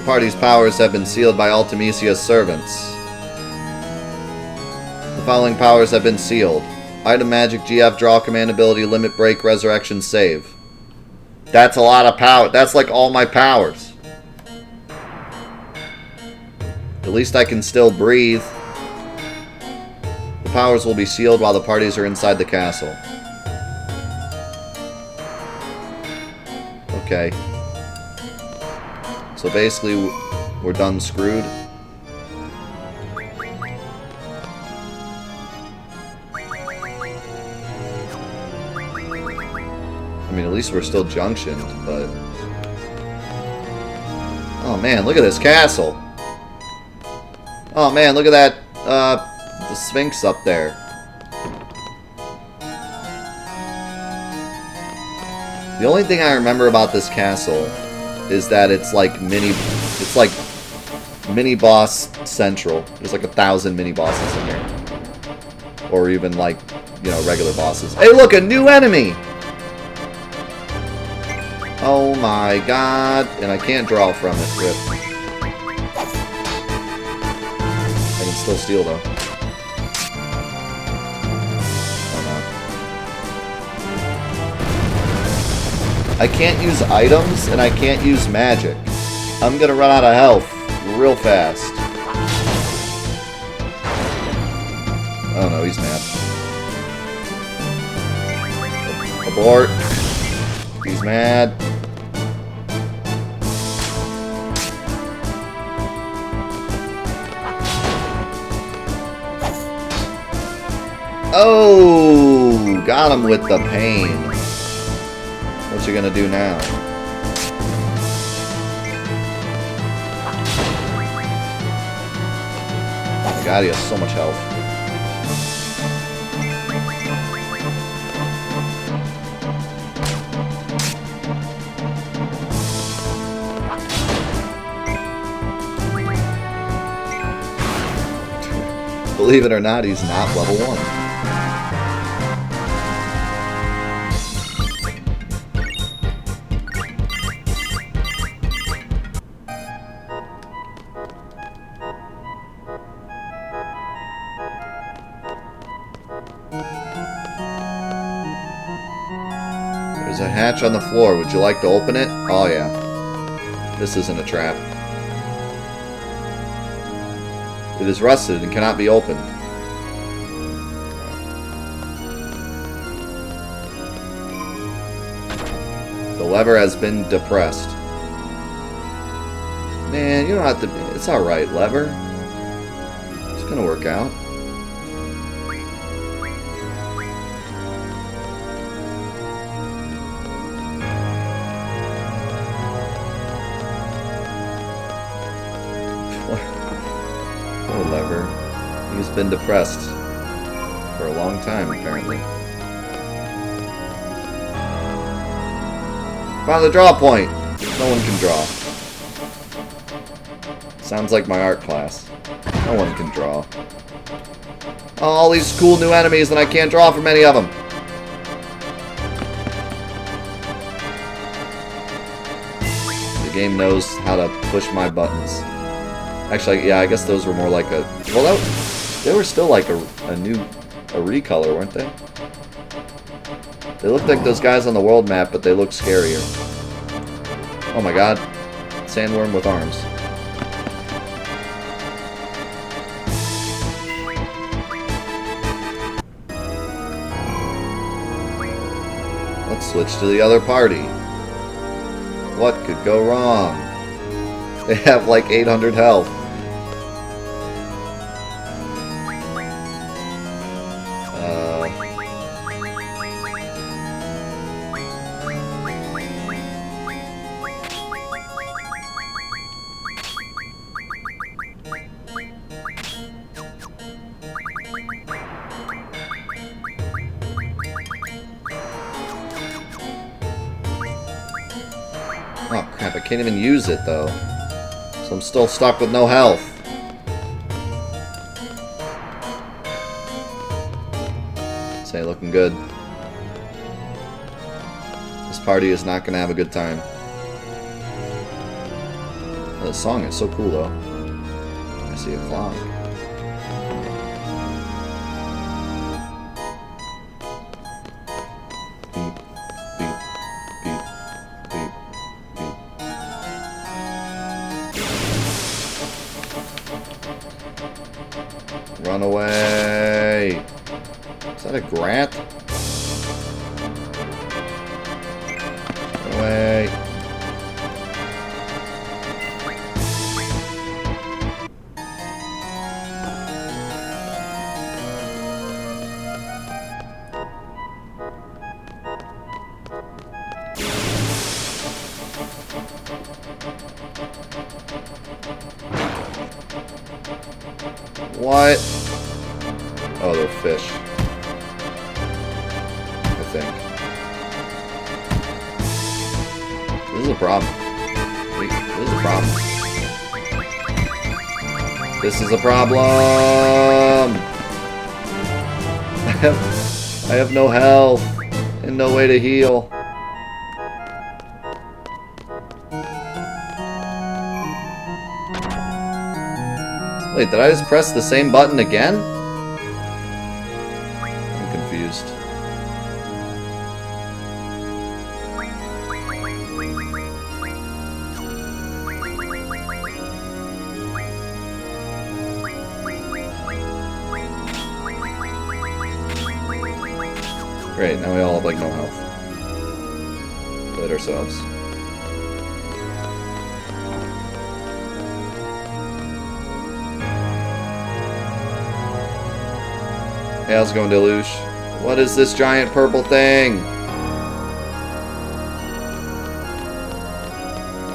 party's powers have been sealed by Ultimecia's servants. The following powers have been sealed. Item magic, GF, draw, command ability, limit break, resurrection, save. That's a lot of power. That's like all my powers. At least I can still breathe. The powers will be sealed while the parties are inside the castle. Okay. So basically, we're done screwed. I mean, at least we're still junctioned, but... Oh man, look at this castle! Oh man, look at that, the Sphinx up there. The only thing I remember about this castle is that it's like mini boss central. There's like 1,000 mini bosses in here. Or even like, you know, regular bosses. Hey look, a new enemy! Oh my god. And I can't draw from it. Rip. I can still steal though. Oh no. I can't use items and I can't use magic. I'm gonna run out of health real fast. Oh no, he's mad. Abort. He's mad. Oh, got him with the pain. What you gonna do now? Oh my god, he has so much health. Believe it or not, he's not level 1. There's a hatch on the floor. Would you like to open it? Oh yeah. This isn't a trap. It is rusted and cannot be opened. The lever has been depressed. Man, you don't have to... It's alright, lever. It's gonna work out. Poor lever. He's been depressed for a long time, apparently. Found the draw point! No one can draw. Sounds like my art class. No one can draw. Oh, all these cool new enemies and I can't draw from any of them. The game knows how to push my buttons. Actually, yeah, I guess those were more like a... Well, they were still like a recolor, weren't they? They looked like those guys on the world map, but they look scarier. Oh my god. Sandworm with arms. Let's switch to the other party. What could go wrong? They have like 800 health. Oh crap, I can't even use it though. So I'm still stuck with no health. Say, looking good. This party is not going to have a good time. The This song is so cool, though. I see a clock. Beep, beep, beep, beep, beep. Run away! Is that a Grant? Run away! What? Oh, they're fish. I think. This is a problem. Wait, this is a problem. This is a problem! I have no health and no way to heal. Wait, did I just press the same button again? I'm confused. Great, now we all have like no health. Played ourselves. Hey, how's it going, Deluge? What is this giant purple thing?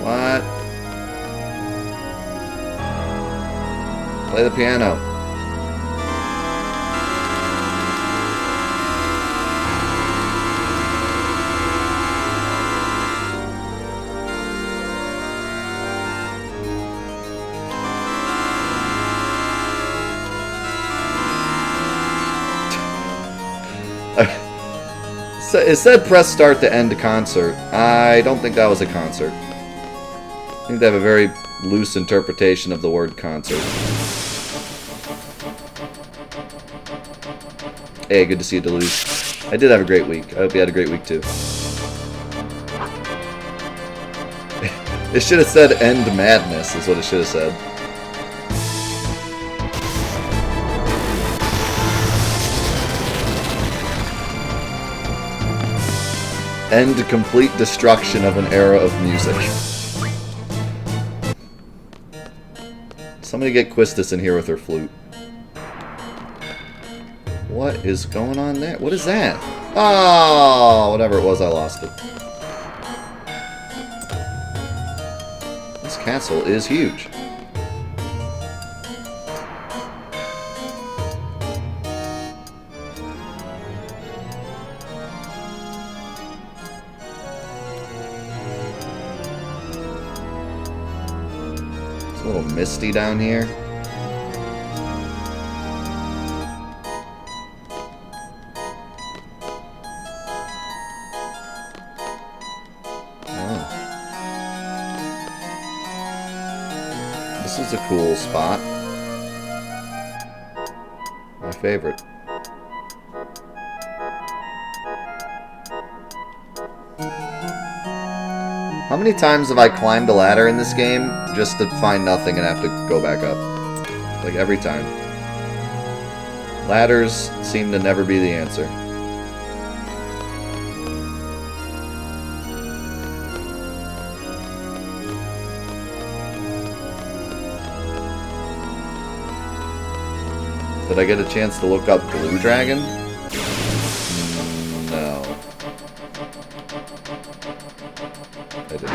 What? Play the piano. It said press start to end concert. I don't think that was a concert. I think they have a very loose interpretation of the word concert. Hey, good to see you, Deluge. I did have a great week. I hope you had a great week too. It should have said end madness is what it should have said. End complete destruction of an era of music. Somebody get Quistis in here with her flute. What is going on there? What is that? Oh, whatever it was, I lost it. This castle is huge. It's a little misty down here. This is a cool spot. My favorite. How many times have I climbed a ladder in this game just to find nothing and have to go back up? Like every time. Ladders seem to never be the answer. Did I get a chance to look up Blue Dragon? No. I didn't.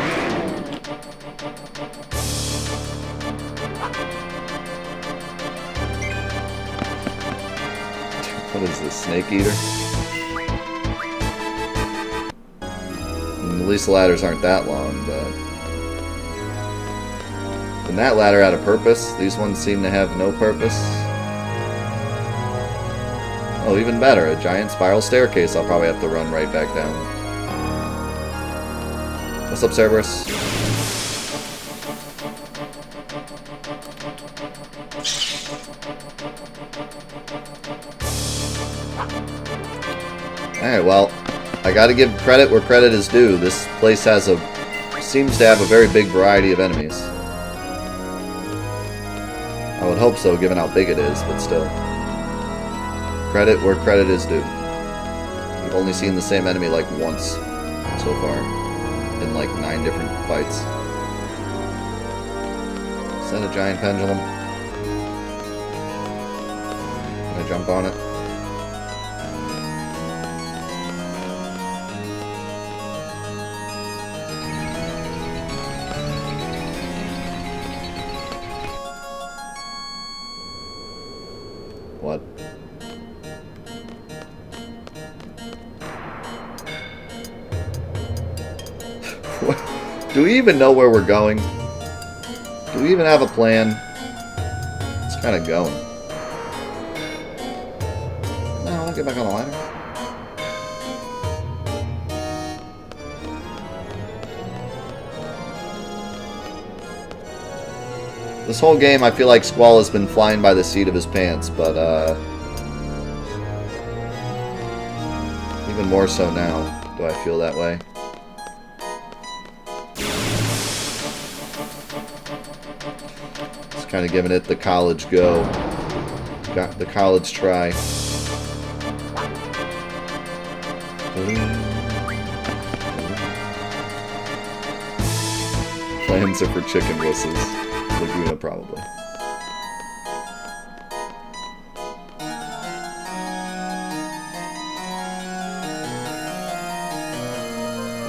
What is this, Snake Eater? At least the ladders aren't that long, but... And that ladder had a purpose. These ones seem to have no purpose. Oh, even better, a giant spiral staircase I'll probably have to run right back down. What's up, Cerberus? Alright, well, I gotta give credit where credit is due. This place seems to have a very big variety of enemies. I would hope so, given how big it is, but still. Credit where credit is due. We've only seen the same enemy like once so far, in like 9 different fights. Is that a giant pendulum? Can I jump on it? What? Do we even know where we're going? Do we even have a plan? It's kind of going. No, I'll get back on the ladder. This whole game, I feel like Squall has been flying by the seat of his pants, but, even more so now, do I feel that way. Just kind of giving it the college go. Got the college try. Plans are for chicken wusses. Laguna, probably.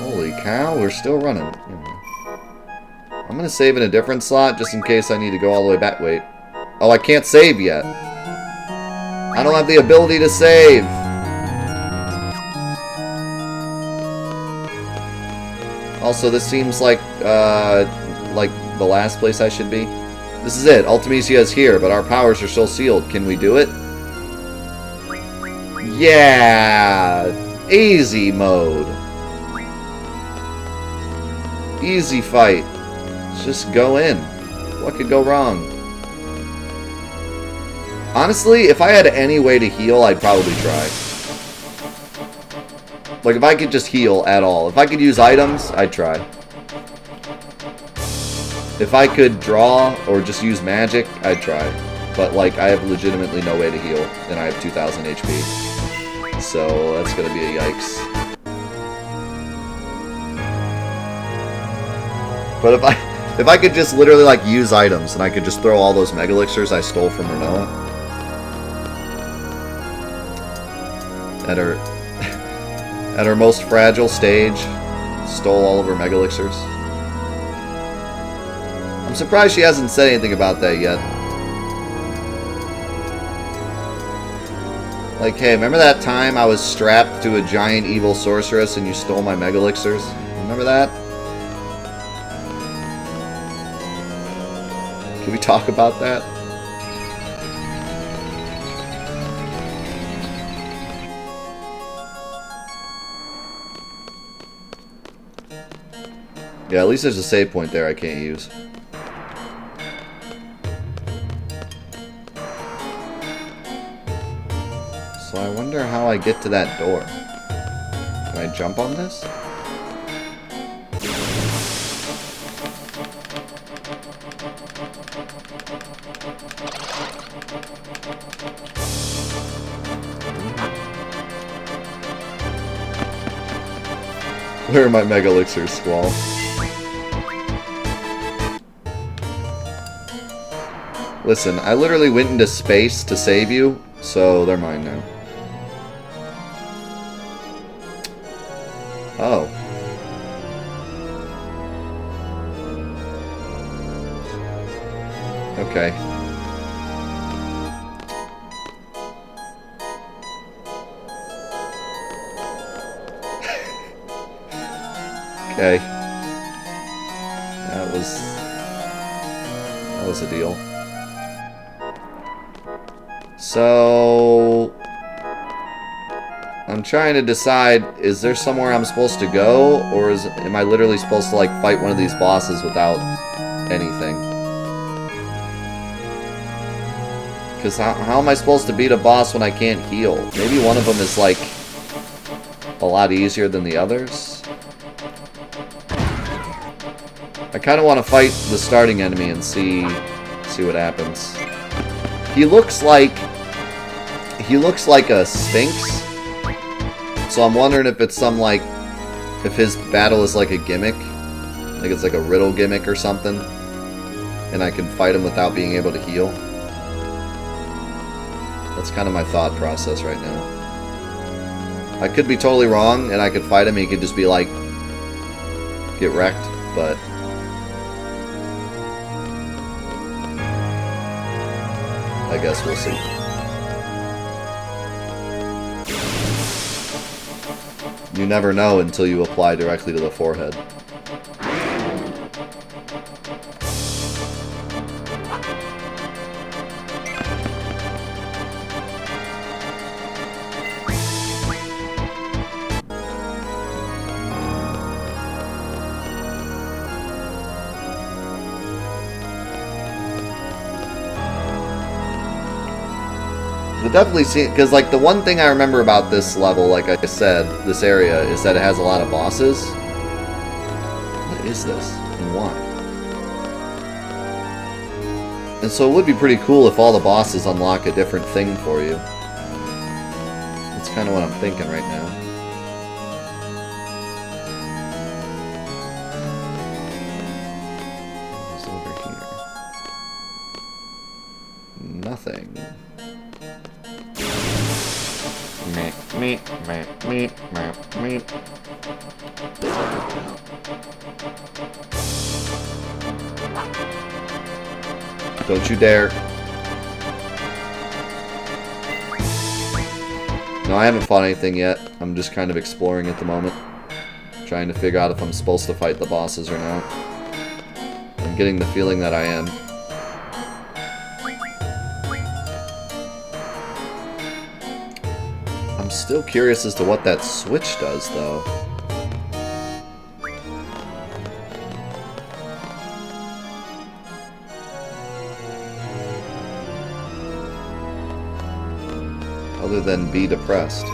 Holy cow, we're still running. I'm gonna save in a different slot just in case I need to go all the way back. Wait. Oh, I can't save yet. I don't have the ability to save. Also, this seems like the last place I should be. This is it. Ultimecia is here, but our powers are still sealed. Can we do it? Yeah! Easy mode. Easy fight. Let's just go in. What could go wrong? Honestly, if I had any way to heal, I'd probably try. Like, if I could just heal at all. If I could use items, I'd try. If I could draw or just use magic, I'd try. But, like, I have legitimately no way to heal, and I have 2,000 HP. So, that's gonna be a yikes. But if I could just literally, like, use items, and I could just throw all those Mega Elixirs I stole from Renoa at her most fragile stage, stole all of her Mega Elixirs. I'm surprised she hasn't said anything about that yet. Like, hey, remember that time I was strapped to a giant evil sorceress and you stole my Mega Elixirs? Remember that? Can we talk about that? Yeah, at least there's a save point there I can't use. So I wonder how I get to that door. Can I jump on this? Where are my Mega Elixirs, Squall? Listen, I literally went into space to save you, so they're mine now. Oh. Okay. Okay. That was a deal. So I'm trying to decide, is there somewhere I'm supposed to go, or am I literally supposed to like fight one of these bosses without anything? Because how am I supposed to beat a boss when I can't heal? Maybe one of them is like a lot easier than the others. I kind of want to fight the starting enemy and see what happens. He looks like a Sphinx. So I'm wondering if it's some like if his battle is like a gimmick. Like it's like a riddle gimmick or something. And I can fight him without being able to heal. That's kind of my thought process right now. I could be totally wrong, and I could fight him, and he could just be like, get wrecked, but... I guess we'll see. You never know until you apply directly to the forehead. Definitely see, because like the one thing I remember about this level, like I said, this area, is that it has a lot of bosses. What is this and why? And so it would be pretty cool if all the bosses unlock a different thing for you. That's kind of what I'm thinking right now. What's over here? Nothing. Me. Don't you dare. No, I haven't fought anything yet. I'm just kind of exploring at the moment. Trying to figure out if I'm supposed to fight the bosses or not. I'm getting the feeling that I am. I'm still curious as to what that switch does, though. Other than be depressed. I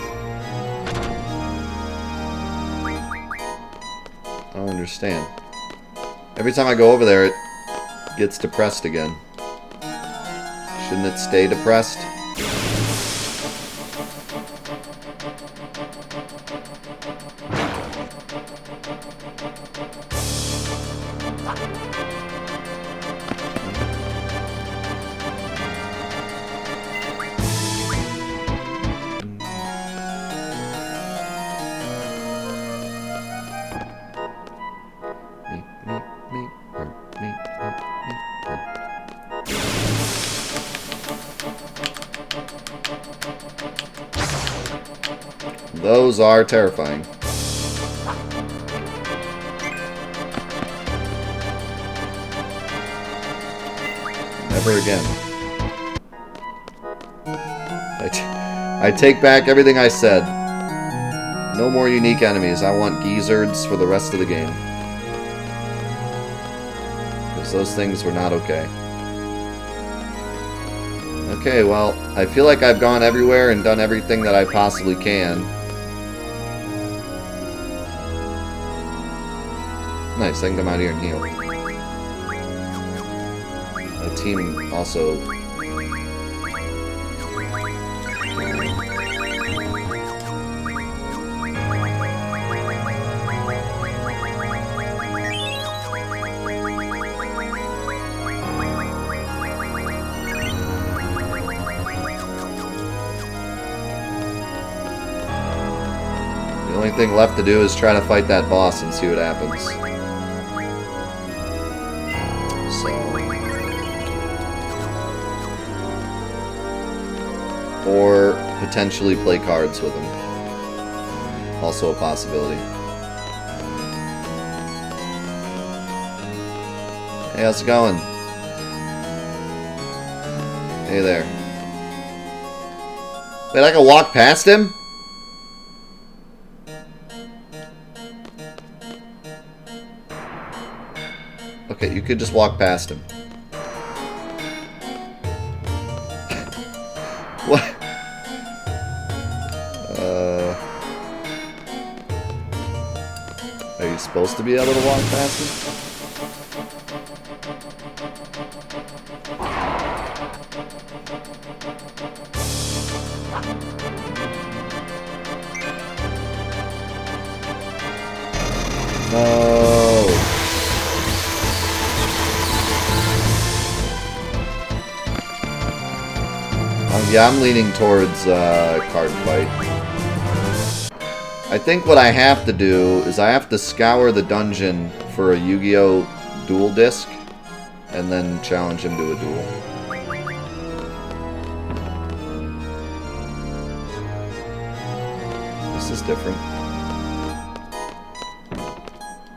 don't understand. Every time I go over there, it gets depressed again. Shouldn't it stay depressed? Those are terrifying. Never again. I take back everything I said. No more unique enemies. I want geezards for the rest of the game. Because those things were not okay. Okay, well, I feel like I've gone everywhere and done everything that I possibly can. Nice, I can come out here and heal. My team also... The only thing left to do is try to fight that boss and see what happens. Or potentially play cards with him. Also a possibility. Hey, how's it going? Hey there. Wait, I can walk past him? Okay, you could just walk past him. What? Are you supposed to be able to walk faster? No. Yeah, I'm leaning towards card fight. I think what I have to do is I have to scour the dungeon for a Yu-Gi-Oh! Duel disc, and then challenge him to a duel. This is different.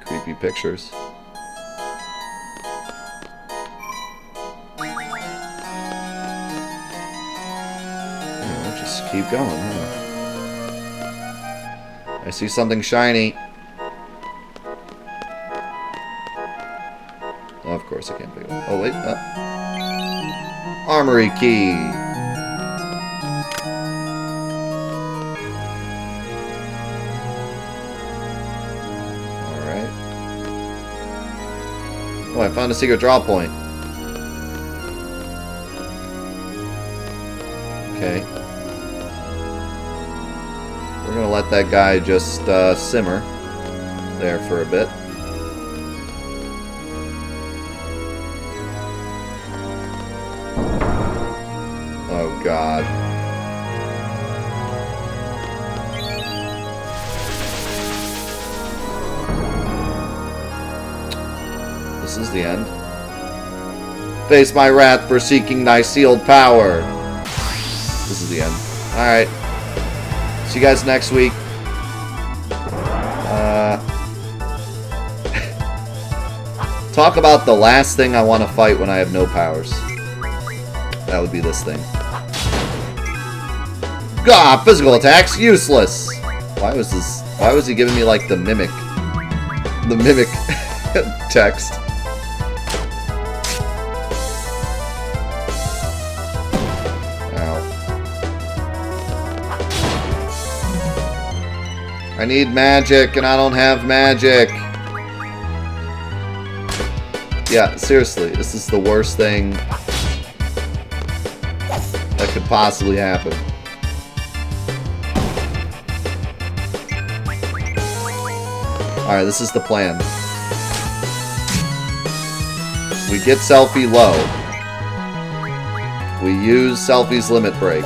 Creepy pictures. Oh, just keep going, huh? I see something shiny. Oh, of course I can't pick it up. Oh, wait. Armory key. Alright. Oh, I found a secret draw point. Okay. We're gonna let that guy just simmer there for a bit. Oh God. This is the end. Face my wrath for seeking thy sealed power. This is the end. Alright. See you guys next week. Talk about the last thing I want to fight when I have no powers. That would be this thing. Gah! Physical attacks useless. Why was he giving me like the mimic text? I need magic, and I don't have magic. Yeah, seriously, this is the worst thing that could possibly happen. Alright, this is the plan. We get Selfie low. We use Selfie's limit break.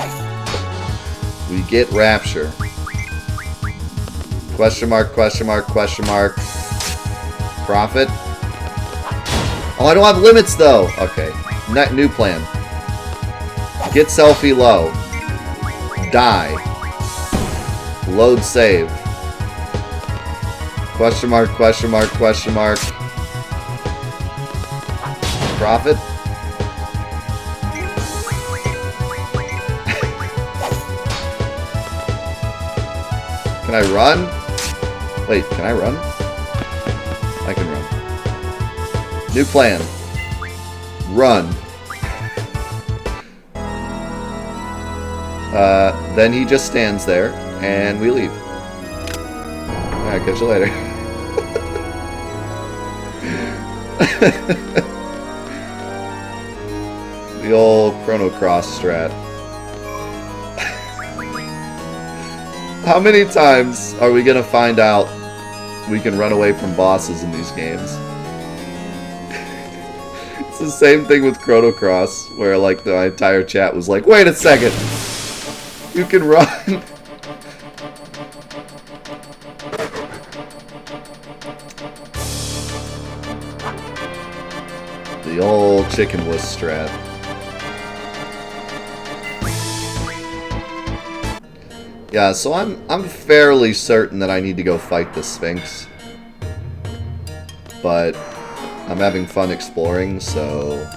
We get Rapture. Question mark, question mark, question mark. Profit. Oh, I don't have limits, though. Okay. New plan. Get Selfie low. Die. Load save. Question mark, question mark, question mark. Profit. Can I run? Wait, can I run? I can run. New plan. Run. Then he just stands there, and we leave. Alright, catch you later. The old Chrono Cross strat. How many times are we gonna find out we can run away from bosses in these games? It's the same thing with Chrono Cross, where like the entire chat was like, wait a second! You can run! The old chicken wuss strat. Yeah, so I'm fairly certain that I need to go fight the Sphinx. But I'm having fun exploring, so...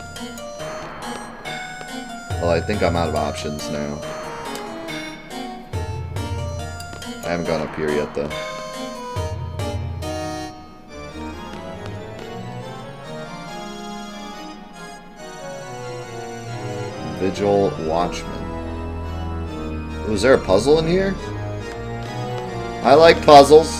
Well, I think I'm out of options now. I haven't gone up here yet, though. Vigil Watchman. Ooh, is there a puzzle in here? I like puzzles.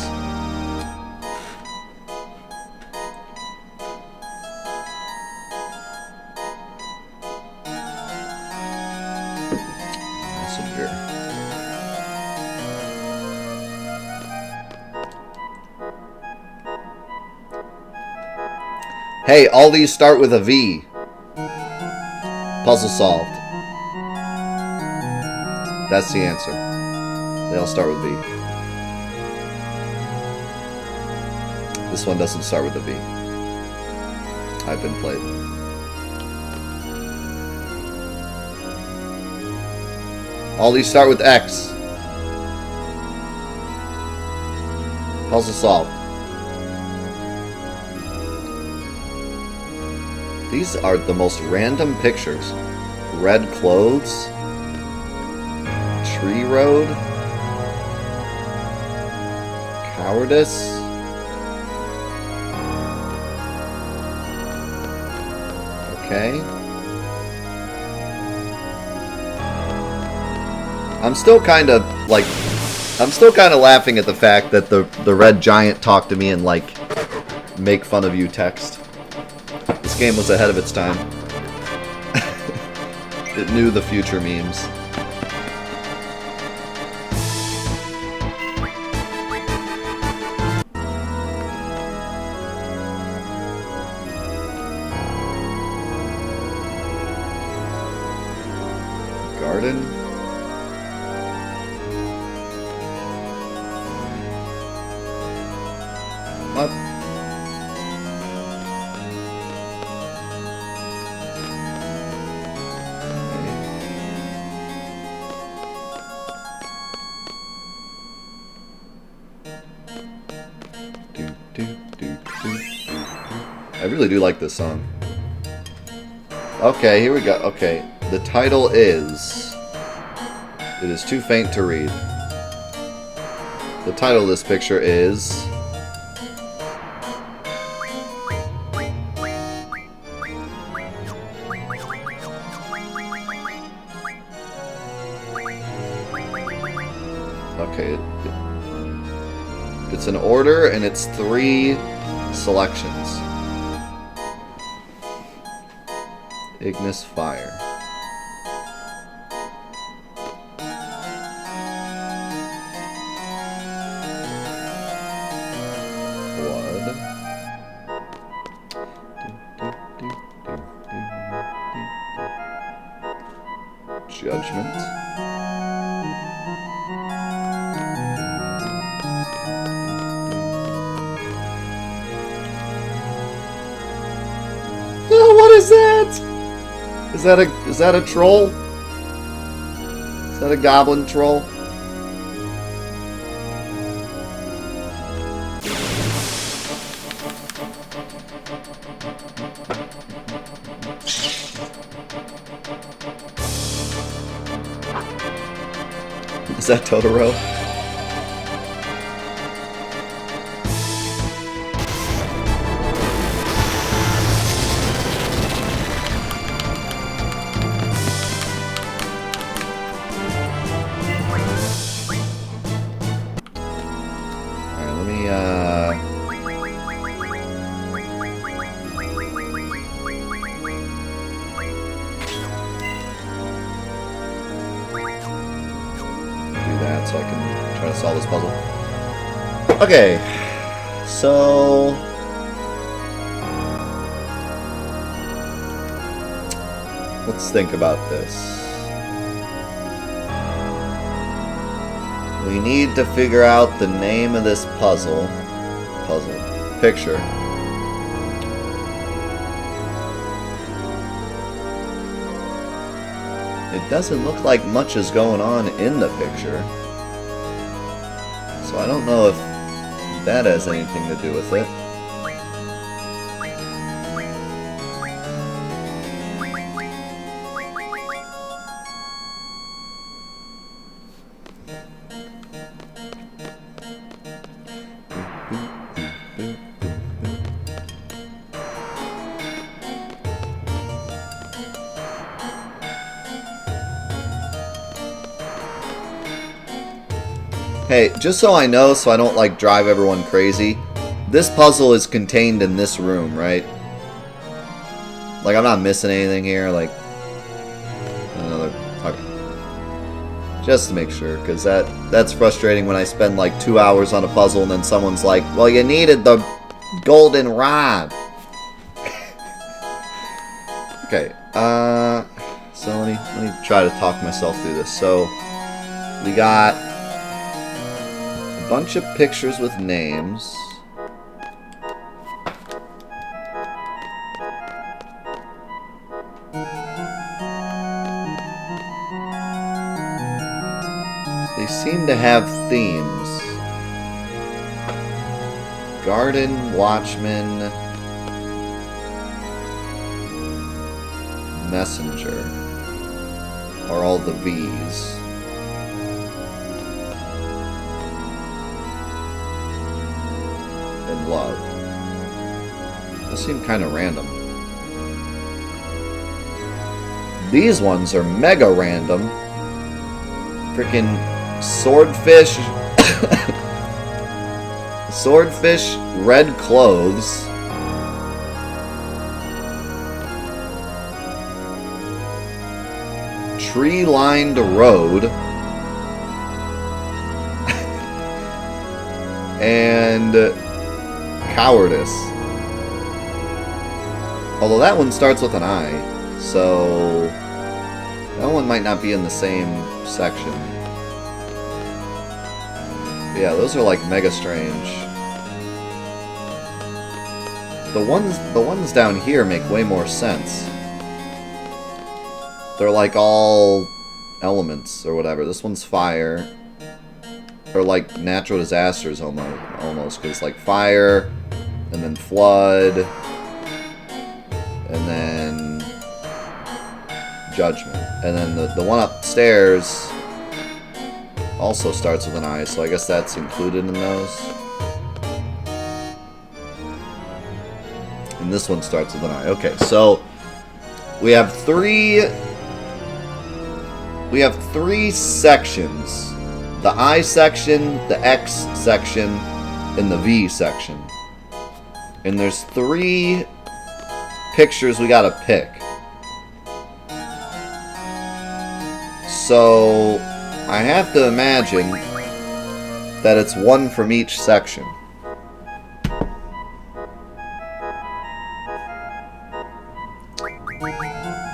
Hey, all these start with a V. Puzzle solved. That's the answer. They all start with V. This one doesn't start with a V. I've been played. All these start with X. Puzzle solved. These are the most random pictures. Red clothes. Tree road. Cowardice. Okay. I'm still kind of laughing at the fact that the red giant talked to me in like make fun of you text. This game was ahead of its time. It knew the future memes. Garden. What? I really do like this song. Okay, here we go. Okay, the title is... It is too faint to read. The title of this picture is... Okay, it's an order and it's 3 selections. Ignis fire. Blood. Judgment. Oh, what is that? Is that a troll? Is that a goblin troll? Is that Totoro? So I can try to solve this puzzle. Okay, so let's think about this. We need to figure out the name of this picture. It doesn't look like much is going on in the picture. So I don't know if that has anything to do with it. Hey, just so I know, so I don't like drive everyone crazy, this puzzle is contained in this room, right? Like, I'm not missing anything here, like another... Okay. Just to make sure, because that's frustrating when I spend like 2 hours on a puzzle and then someone's like, well, you needed the golden rod. Okay, so let me try to talk myself through this. So, we got a bunch of pictures with names. They seem to have themes. Garden, Watchman, Messenger are all the V's. And Love. Those seem kind of random. These ones are mega random. Freaking Swordfish. Swordfish, red clothes. Tree-lined road. And cowardice. Although that one starts with an I, so that one might not be in the same section. But yeah, those are like mega strange. The ones down here make way more sense. They're like all elements or whatever. This one's fire. Or like natural disasters almost. Because like fire, and then flood, and then judgment. And then the one upstairs also starts with an I, so I guess that's included in those. And this one starts with an I. Okay, so we have three sections. The I section, the X section, and the V section. And there's 3 pictures we gotta pick. So I have to imagine that it's one from each section.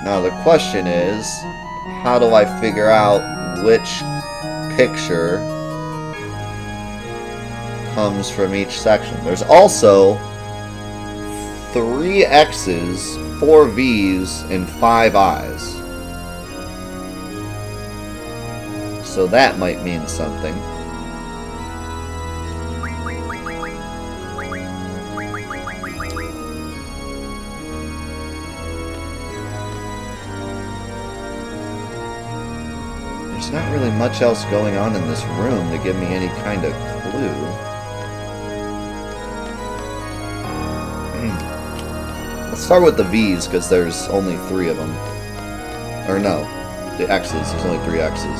Now the question is, how do I figure out which picture comes from each section? There's also 3 X's, 4 V's, and 5 I's. So that might mean something. There's not really much else going on in this room to give me any kind of clue. Let's start with the V's, because there's only 3 of them. Or no, the X's. There's only 3 X's.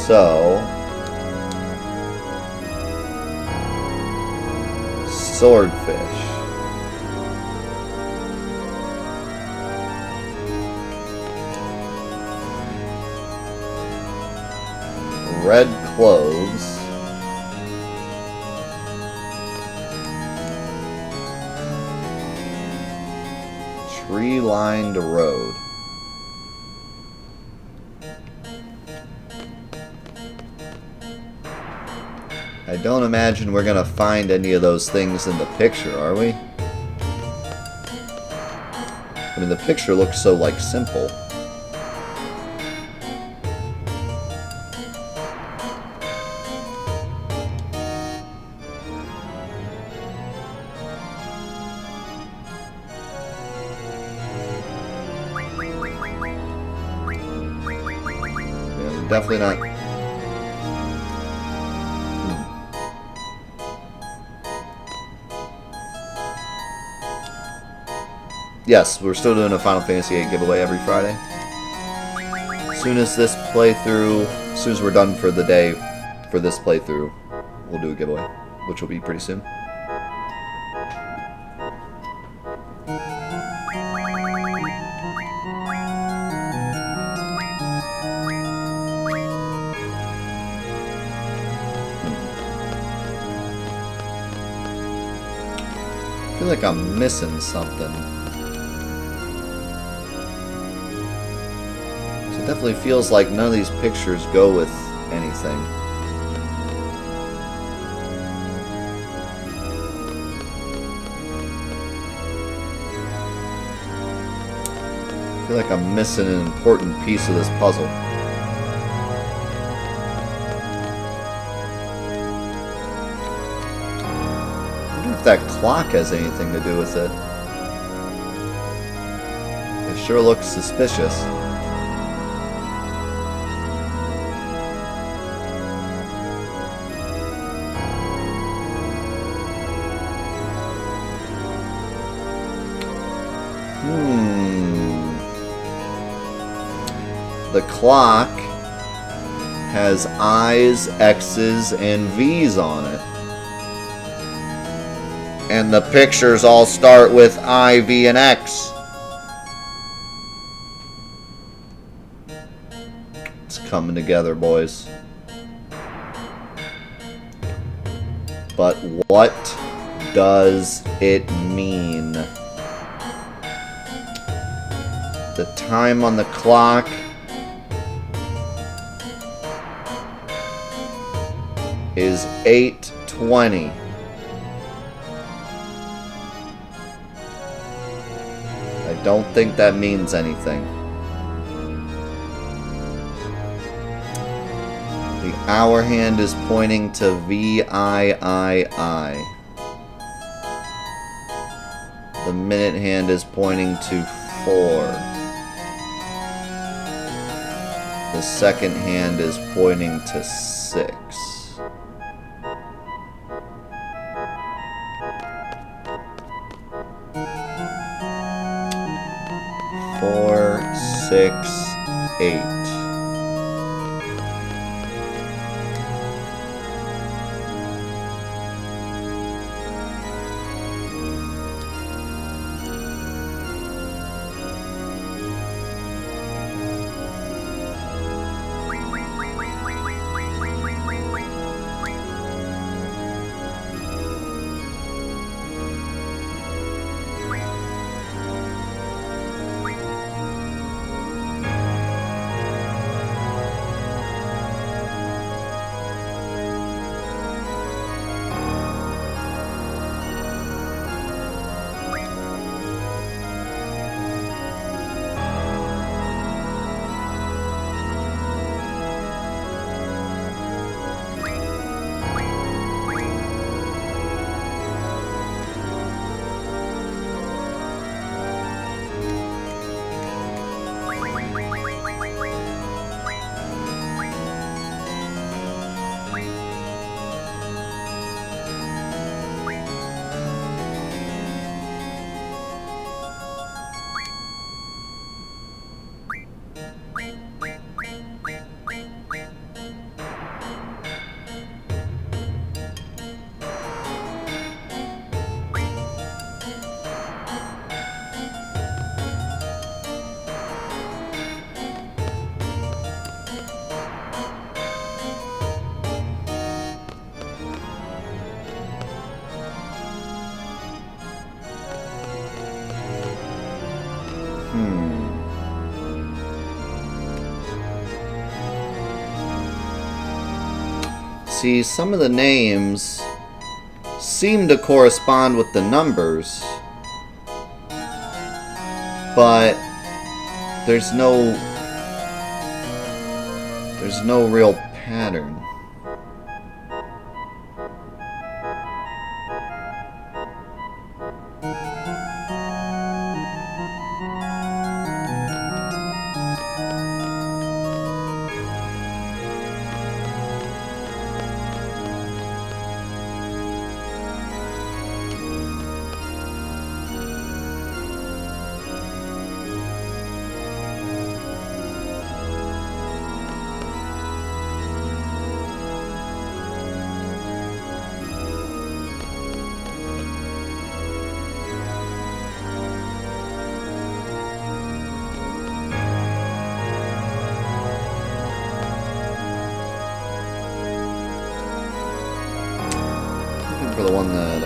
So swordfish. Red clothes. Tree-lined road. I don't imagine we're gonna find any of those things in the picture, are we? I mean, the picture looks so, like, simple. Yeah, definitely not. Yes, we're still doing a Final Fantasy VIII giveaway every Friday. As soon as this playthrough, as soon as we're done for the day for this playthrough, we'll do a giveaway, which will be pretty soon. I feel like I'm missing something. It definitely feels like none of these pictures go with anything. I feel like I'm missing an important piece of this puzzle. I wonder if that clock has anything to do with it. It sure looks suspicious. The clock has I's, X's, and V's on it. And the pictures all start with I, V, and X. It's coming together, boys. But what does it mean? The time on the clock is 8:20. I don't think that means anything. The hour hand is pointing to VIII. The minute hand is pointing to 4. The second hand is pointing to 6. 4, 6, 8. See, some of the names seem to correspond with the numbers, but there's no real pattern. For the one that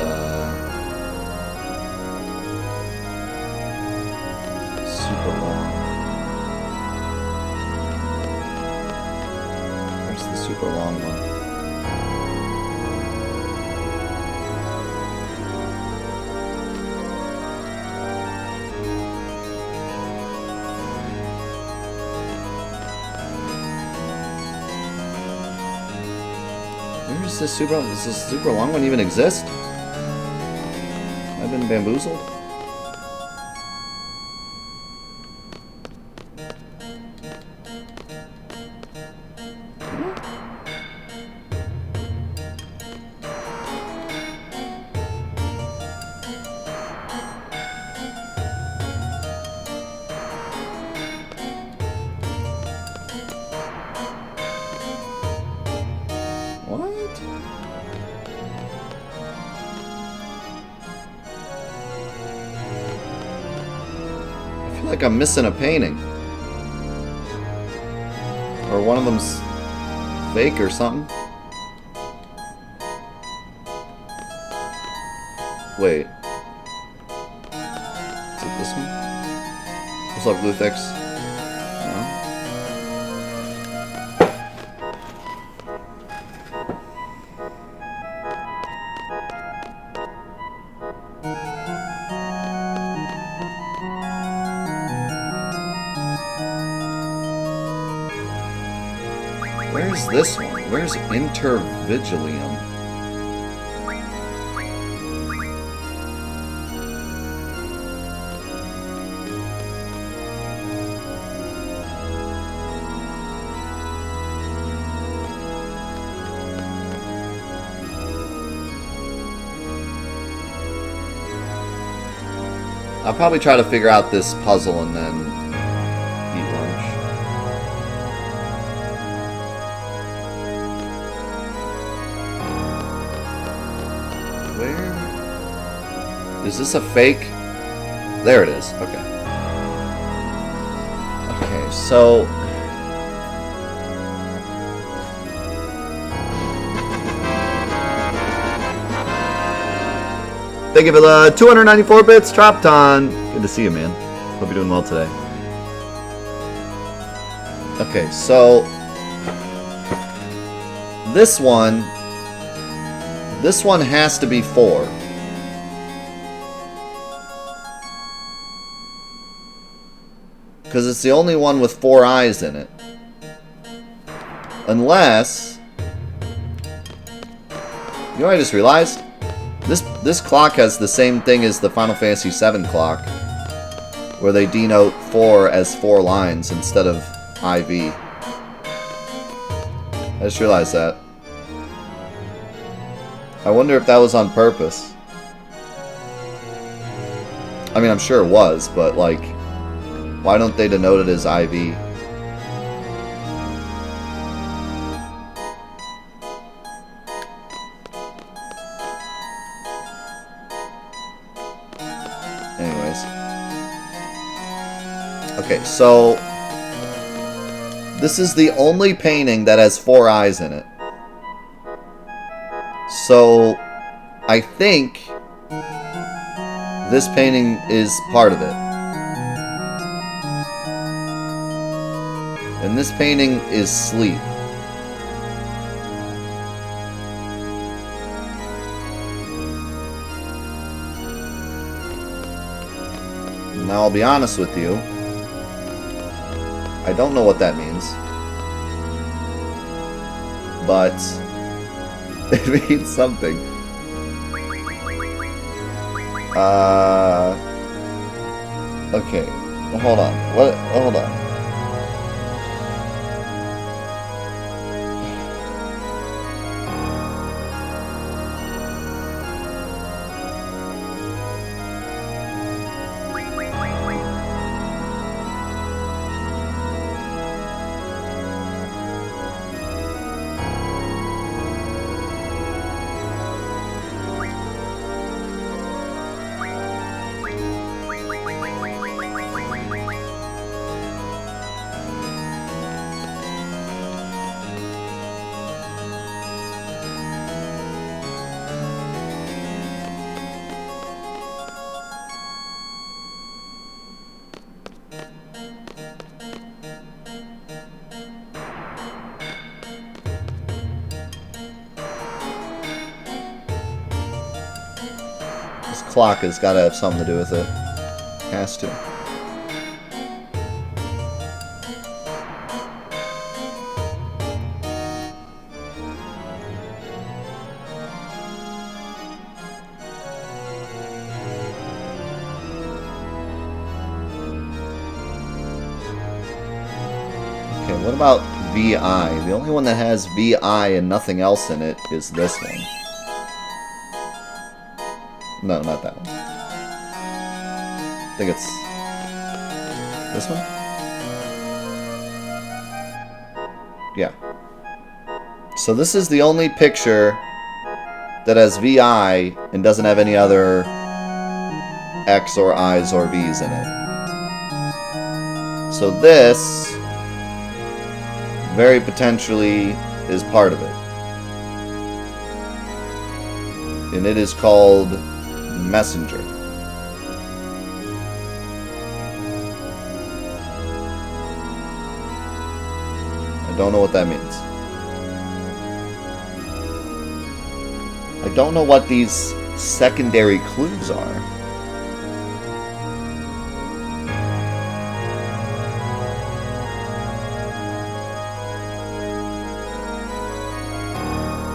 super long. super long one. Where is this super? Does this super long one even exist? I've been bamboozled. Like I'm missing a painting. Or one of them's fake or something. Wait. Is it this one? What's up, Bluefix? No? Where's this one? Where's Intervigilium? I'll probably try to figure out this puzzle and then eat lunch. Where? Is this a fake? There it is. Okay. Okay, so... Thank you for the 294 bits, Tropton. Good to see you, man. Hope you're doing well today. Okay, so this one has to be 4. Because it's the only one with 4 eyes in it. Unless... You know what I just realized? This clock has the same thing as the Final Fantasy VII clock, where they denote 4 as 4 lines instead of IV. I just realized that. I wonder if that was on purpose. I mean, I'm sure it was, but like, why don't they denote it as IV? Okay, so this is the only painting that has 4 eyes in it. So I think this painting is part of it. And this painting is Sleep. Now I'll be honest with you. I don't know what that means, but it means something. Okay, well, hold on. Hold on. This clock has got to have something to do with it. Has to. Okay, what about VI? The only one that has VI and nothing else in it is this one. No, not that one. I think it's this one? Yeah. So this is the only picture that has VI and doesn't have any other X or I's or V's in it. So this very potentially is part of it. And it is called Messenger. I don't know what that means. I don't know what these secondary clues are.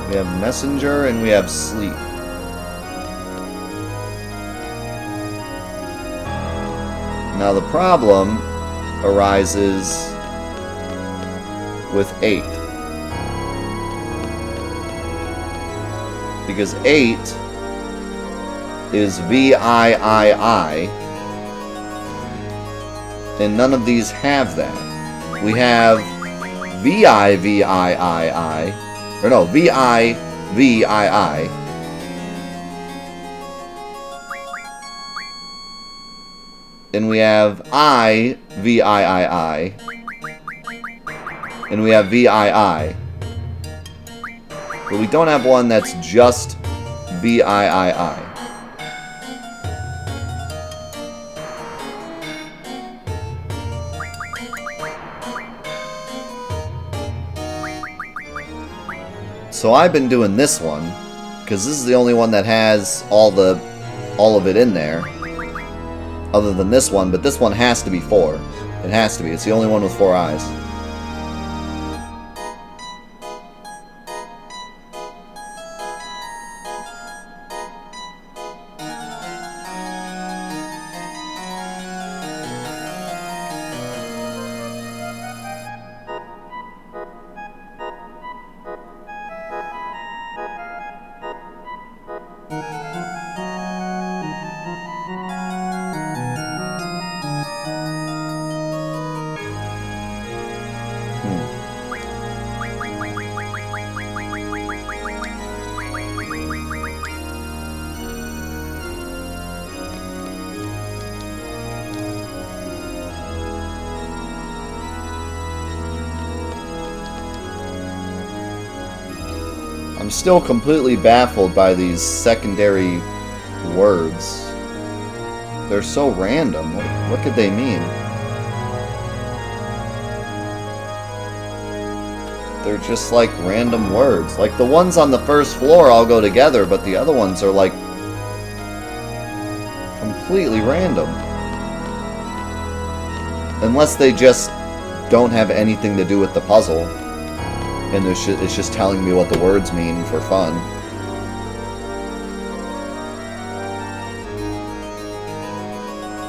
We have Messenger and we have Sleep. Now the problem arises with 8. Because 8 is VIII, and none of these have that. We have VIVIII, or no, VIVIII, and we have IVIII, and we have VII. But we don't have one that's just VIII. So I've been doing this one because this is the only one that has all of it in there, other than this one. But this one has to be 4. It has to be. It's the only one with 4 eyes. I'm still completely baffled by these secondary words. They're so random. What could they mean? They're just like random words. Like the ones on the first floor all go together, but the other ones are like completely random. Unless they just don't have anything to do with the puzzle. And it's just telling me what the words mean for fun.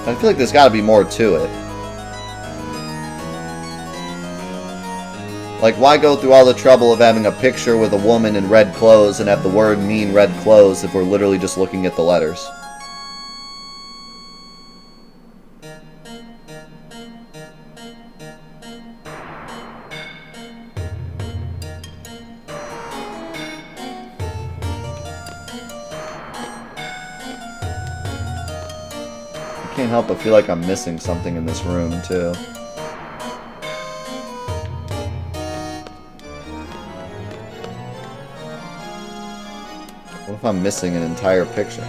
I feel like there's got to be more to it. Like, why go through all the trouble of having a picture with a woman in red clothes and have the word mean red clothes if we're literally just looking at the letters? I can't help but feel like I'm missing something in this room, too. What if I'm missing an entire picture?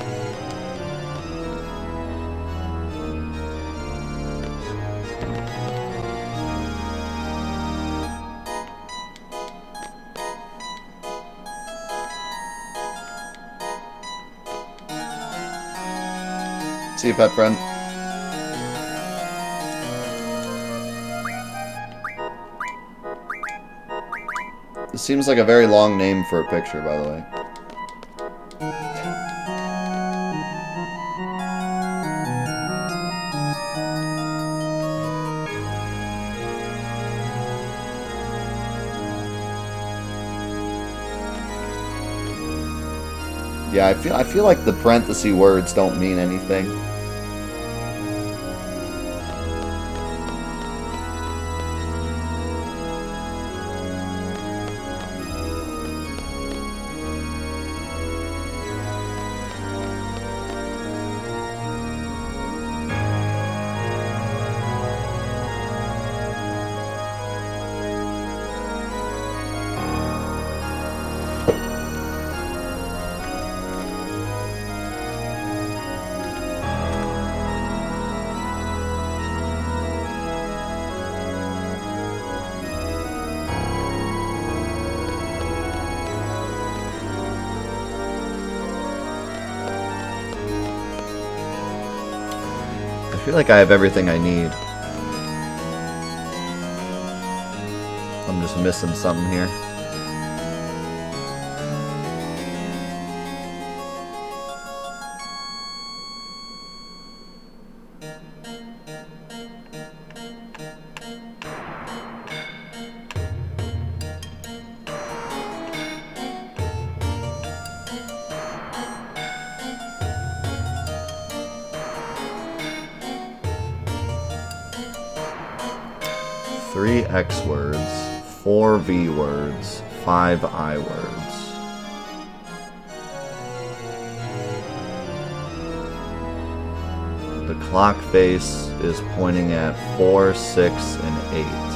See you, pet friend. This seems like a very long name for a picture, by the way. Yeah, I feel like the parenthesis words don't mean anything. I feel like I have everything I need. I'm just missing something here. Three X words, 4 V words, 5 I words. The clock face is pointing at 4, 6, and 8.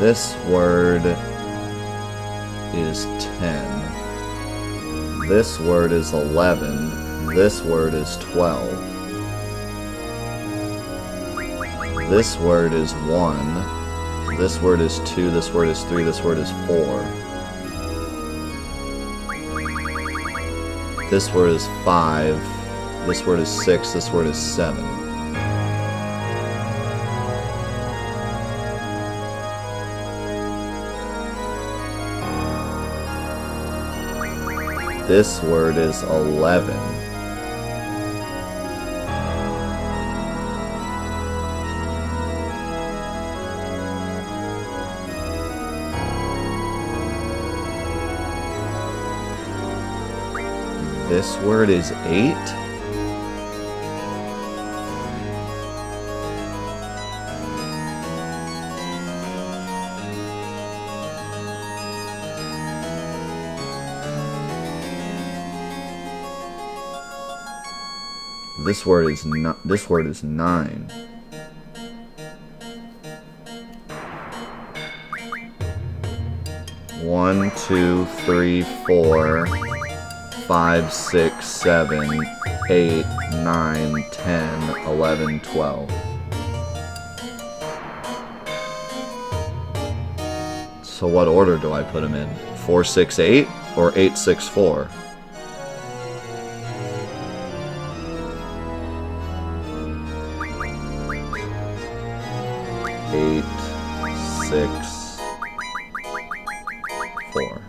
This word is 10. This word is 11. This word is 12. This word is 1. This word is 2. This word is 3. This word is 4. This word is 5. This word is 6. This word is 7. This word is 11. This word is 8. This word is not. This word is 9. One, 2, 3, 4, 5, 6, 7, 8, 9, 10, 11, 12. So what order do I put them in? 4, 6, 8 or 8, 6, 4? 8, 6, 4.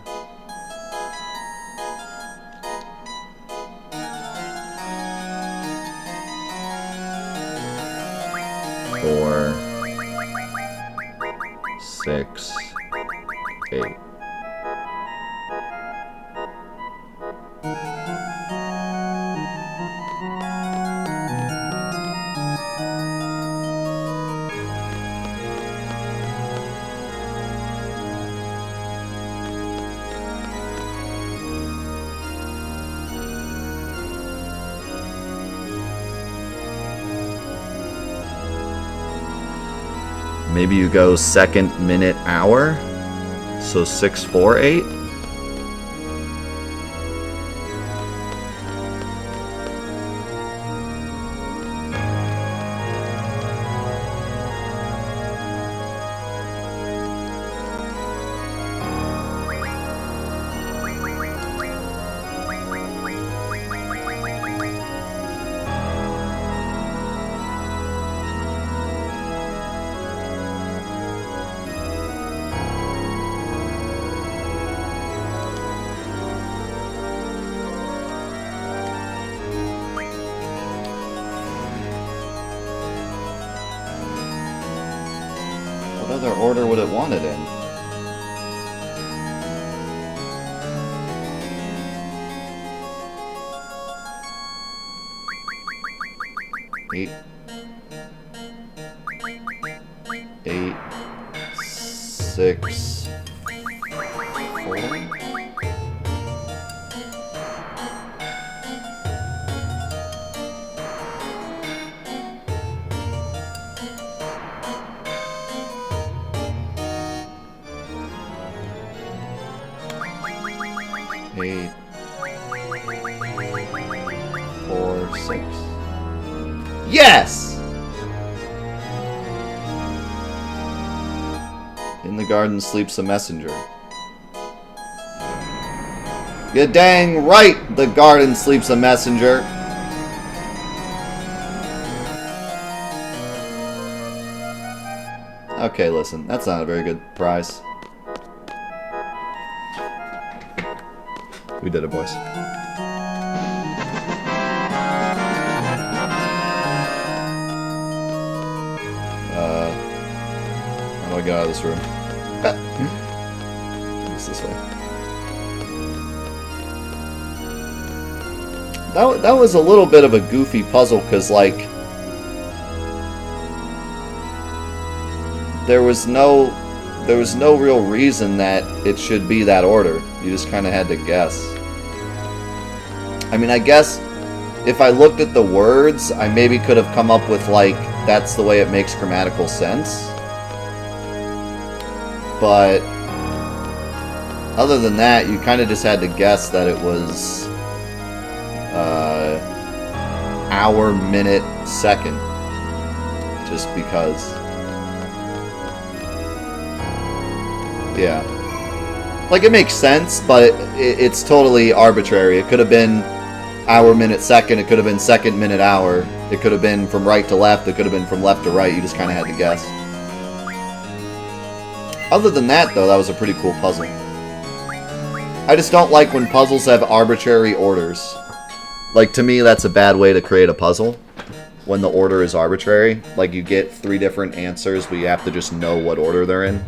Four, 6, 8. Maybe you go second, minute, hour. So 6, 4, 8. What other order would it want it in? Eight, 6, 4. 8, 4, 6. Yes! In the garden sleeps a messenger. You're dang right, the garden sleeps a messenger. Okay, listen, that's not a very good prize. We did it, boys. How do I get out of this room? It's this way. That was a little bit of a goofy puzzle, because, like, there was no real reason that it should be that order. You just kind of had to guess. I mean, I guess if I looked at the words, I maybe could have come up with, like, that's the way it makes grammatical sense. But other than that, you kind of just had to guess that it was hour, minute, second. Just because. Yeah. Like, it makes sense, but it's totally arbitrary. It could have been hour, minute, second. It could have been second, minute, hour. It could have been from right to left. It could have been from left to right. You just kind of had to guess. Other than that, though, that was a pretty cool puzzle. I just don't like when puzzles have arbitrary orders. Like, to me, that's a bad way to create a puzzle. When the order is arbitrary. Like, you get 3 different answers, but you have to just know what order they're in.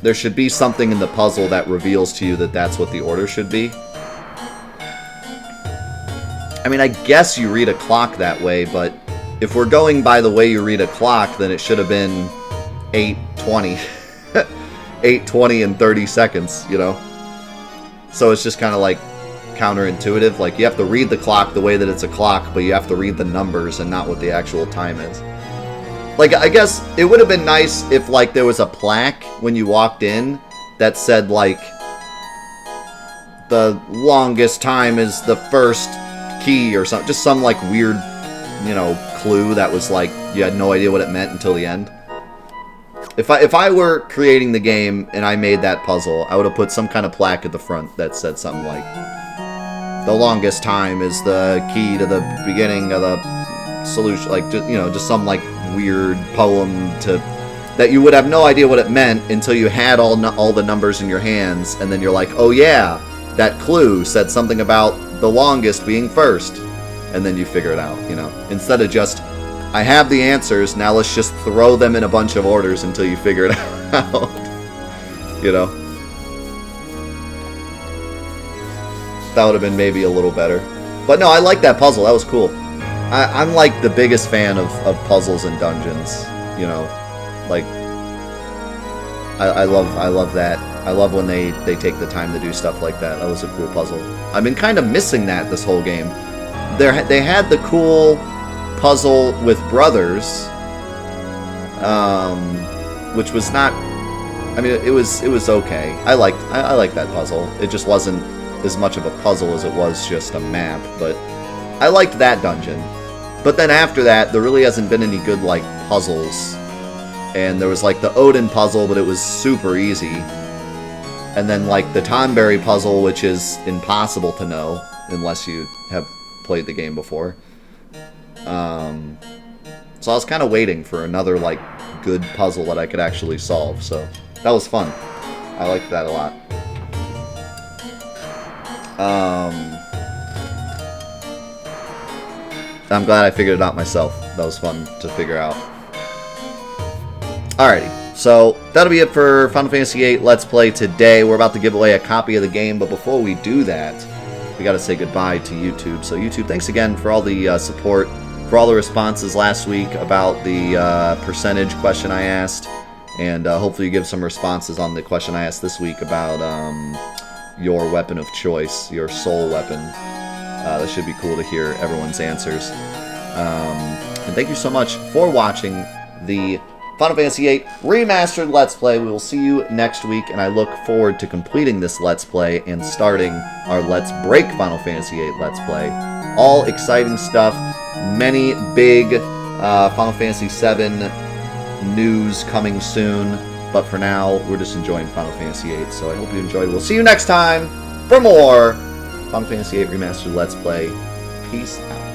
There should be something in the puzzle that reveals to you that that's what the order should be. I mean, I guess you read a clock that way, but if we're going by the way you read a clock, then it should have been 8:20. 8:20 and 30 seconds, you know? So it's just kind of like counterintuitive. Like, you have to read the clock the way that it's a clock, but you have to read the numbers and not what the actual time is. Like, I guess it would have been nice if, like, there was a plaque when you walked in that said, like, the longest time is the first key or something. Just some, like, weird, you know, clue that was, like, you had no idea what it meant until the end. If I were creating the game and I made that puzzle, I would have put some kind of plaque at the front that said something like, the longest time is the key to the beginning of the solution. Like, you know, just some, like, weird poem that you would have no idea what it meant until you had all the numbers in your hands, and then you're like, oh yeah, that clue said something about the longest being first, and then you figure it out, you know, instead of just, I have the answers, now let's just throw them in a bunch of orders until you figure it out, you know. That would have been maybe a little better. But no, I like that puzzle, that was cool. I'm like the biggest fan of puzzles and dungeons, you know, like, I love that. I love when they take the time to do stuff like that. That was a cool puzzle. I've been kind of missing that this whole game. They had the cool puzzle with brothers, which was not. I mean, it was okay. I liked that puzzle. It just wasn't as much of a puzzle as it was just a map, but I liked that dungeon. But then after that, there really hasn't been any good, like, puzzles. And there was, like, the Odin puzzle, but it was super easy. And then, like, the Tonberry puzzle, which is impossible to know unless you have played the game before. So I was kind of waiting for another, like, good puzzle that I could actually solve. So that was fun. I liked that a lot. I'm glad I figured it out myself. That was fun to figure out. Alrighty, so that'll be it for Final Fantasy VIII Let's Play today. We're about to give away a copy of the game, but before we do that, we gotta say goodbye to YouTube. So YouTube, thanks again for all the support, for all the responses last week about the percentage question I asked, and hopefully you give some responses on the question I asked this week about your weapon of choice, your soul weapon. That should be cool to hear everyone's answers. And thank you so much for watching the Final Fantasy VIII Remastered Let's Play. We will see you next week, and I look forward to completing this Let's Play and starting our Let's Break Final Fantasy VIII Let's Play. All exciting stuff. Many big Final Fantasy VII news coming soon. But for now, we're just enjoying Final Fantasy VIII, so I hope you enjoyed. We'll see you next time for more Final Fantasy VIII Remastered Let's Play. Peace out.